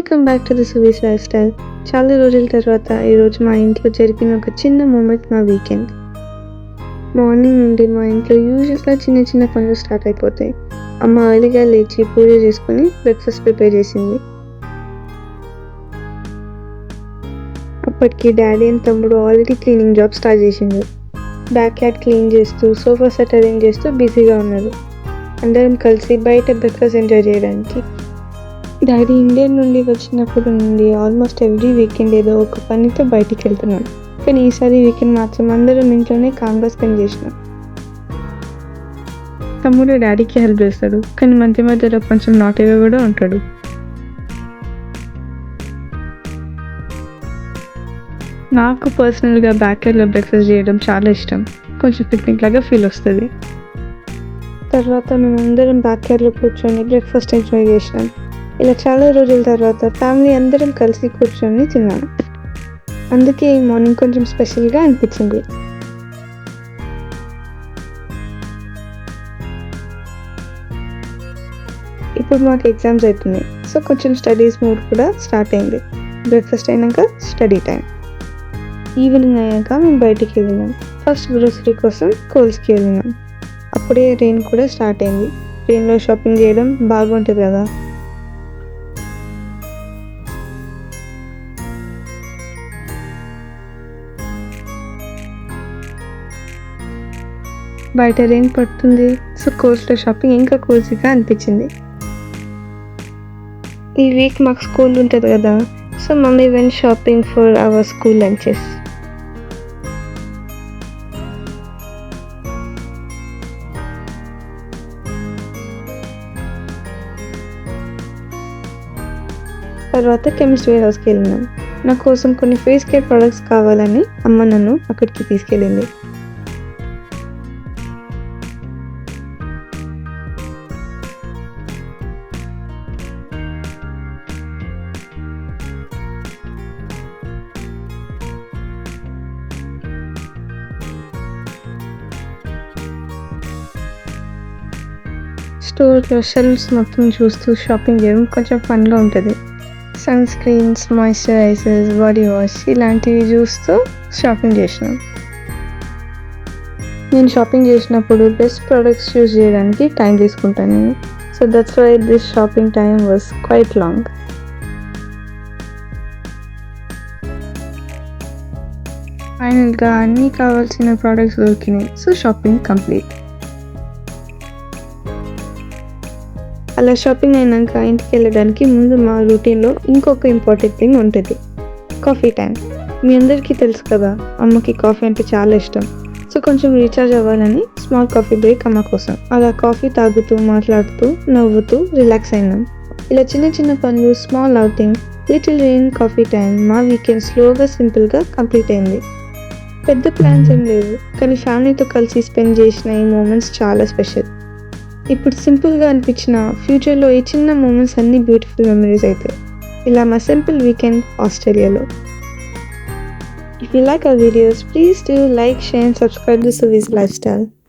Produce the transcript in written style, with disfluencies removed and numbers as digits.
Welcome back to the Suvi's life style. చాలా రోజుల తర్వాత ఈరోజు మా ఇంట్లో జరిగిన ఒక చిన్న మూమెంట్ మా వీకెండ్. మార్నింగ్ నుండి మా ఇంట్లో యూజువల్గా చిన్న చిన్న పనులు స్టార్ట్ అయిపోతాయి. అమ్మ ఎర్లీగా లేచి పూజ చేసుకొని బ్రేక్ఫాస్ట్ ప్రిపేర్ చేసింది. అప్పటికి డాడీ అండ్ తమ్ముడు ఆల్రెడీ క్లీనింగ్ జాబ్ స్టార్ట్ చేసిండు. బ్యాక్ యార్డ్ క్లీన్ చేస్తూ సోఫా సెట్ అరేంజ్ చేస్తూ బిజీగా ఉన్నారు. అందరం కలిసి బయట బ్రేక్ఫాస్ట్ ఎంజాయ్ చేయడానికి. డాడీ ఇండియా నుండి వచ్చినప్పుడు నుండి ఆల్మోస్ట్ ఎవ్రీ వీకెండ్ ఏదో ఒక పనితో బయటికి వెళ్తున్నాం. కానీ ఈసారి వీకెండ్ మాత్రం అందరం ఇంట్లోనే కామ్గా స్పెండ్ చేసినాం. తమ్ముడు డాడీకి హెల్ప్ చేస్తాడు, కానీ మధ్య మధ్యలో కొంచెం నాటీగా కూడా ఉంటాడు. నాకు పర్సనల్గా బ్యాక్యార్డ్లో బ్రేక్ఫాస్ట్ చేయడం చాలా ఇష్టం. కొంచెం పిక్నిక్ లాగా ఫీల్ వస్తుంది. తర్వాత మేమందరం బ్యాక్యార్డ్లో కూర్చొని బ్రేక్ఫాస్ట్ ఎంజాయ్ చేసినాం. ఇలా చాలా రోజుల తర్వాత ఫ్యామిలీ అందరం కలిసి కూర్చొని తిన్నాను. అందుకే ఈ మార్నింగ్ కొంచెం స్పెషల్గా అనిపించింది. ఇప్పుడు మాకు ఎగ్జామ్స్ అవుతున్నాయి, సో కొంచెం స్టడీస్ మూడ్ కూడా స్టార్ట్ అయింది. బ్రేక్ఫాస్ట్ అయినాక స్టడీ టైం. ఈవినింగ్ అయ్యాక మేము బయటికి వెళ్ళినాం. ఫస్ట్ గ్రోసరీ కోసం కోల్స్కి వెళ్ళినాం. అప్పుడే రెయిన్ కూడా స్టార్ట్ అయింది. రెయిన్లో షాపింగ్ చేయడం బాగుంటుంది కదా. బయట రెయిన్ పడుతుంది, సో కోల్స్లో షాపింగ్ ఇంకా కోల్సీగా అనిపించింది. ఈ వీక్ మాకు స్కూల్ ఉంటుంది కదా, so mummy vent shopping for our school lunches. తర్వాత కెమిస్ట్ వేర్ హౌస్కి వెళ్ళినాం. నా కోసం కొన్ని ఫేస్ కేర్ ప్రొడక్ట్స్ కావాలని అమ్మ నన్ను అక్కడికి తీసుకెళ్ళింది. స్టోర్లో షెల్ఫ్స్ మొత్తం చూస్తూ షాపింగ్ చేయడం కొంచెం ఫన్గా ఉంటుంది. Sunscreens, moisturisers, body wash ఇలాంటివి చూస్తూ షాపింగ్ చేసినాం. నేను షాపింగ్ చేసినప్పుడు బెస్ట్ ప్రోడక్ట్స్ చూస్ చేయడానికి టైం తీసుకుంటాను నేను. So that's why this shopping time was quite long. ఫైనల్గా అన్నీ కావాల్సిన ప్రోడక్ట్స్ దొరికినాయి, సో షాపింగ్ కంప్లీట్. అలా షాపింగ్ అయినాక ఇంటికి వెళ్ళడానికి ముందు మా రూటీన్లో ఇంకొక ఇంపార్టెంట్ థింగ్ ఉంటుంది, కాఫీ టైం. మీ అందరికీ తెలుసు కదా, అమ్మకి కాఫీ అంటే చాలా ఇష్టం. సో కొంచెం రీఛార్జ్ అవ్వాలని స్మాల్ కాఫీ బ్రేక్ అమ్మ కోసం. అలా కాఫీ తాగుతూ, మాట్లాడుతూ, నవ్వుతూ రిలాక్స్ అయినాం. ఇలా చిన్న చిన్న పనులు, small outing, little rain, coffee time మా వీకెండ్ స్లోగా సింపుల్గా కంప్లీట్ అయింది. పెద్ద ప్లాన్స్ ఏం లేవు, కానీ ఫ్యామిలీతో కలిసి స్పెండ్ చేసిన ఈ మూమెంట్స్ చాలా స్పెషల్. ఇప్పుడు సింపుల్గా అనిపించిన ఫ్యూచర్లో ఈ చిన్న మూమెంట్స్ అన్నీ బ్యూటిఫుల్ మెమరీస్ అవుతాయి. ఇలా మా సింపుల్ వీకెండ్ ఆస్ట్రేలియాలో. If you like our videos, please do like, share and subscribe to Suvi's Lifestyle.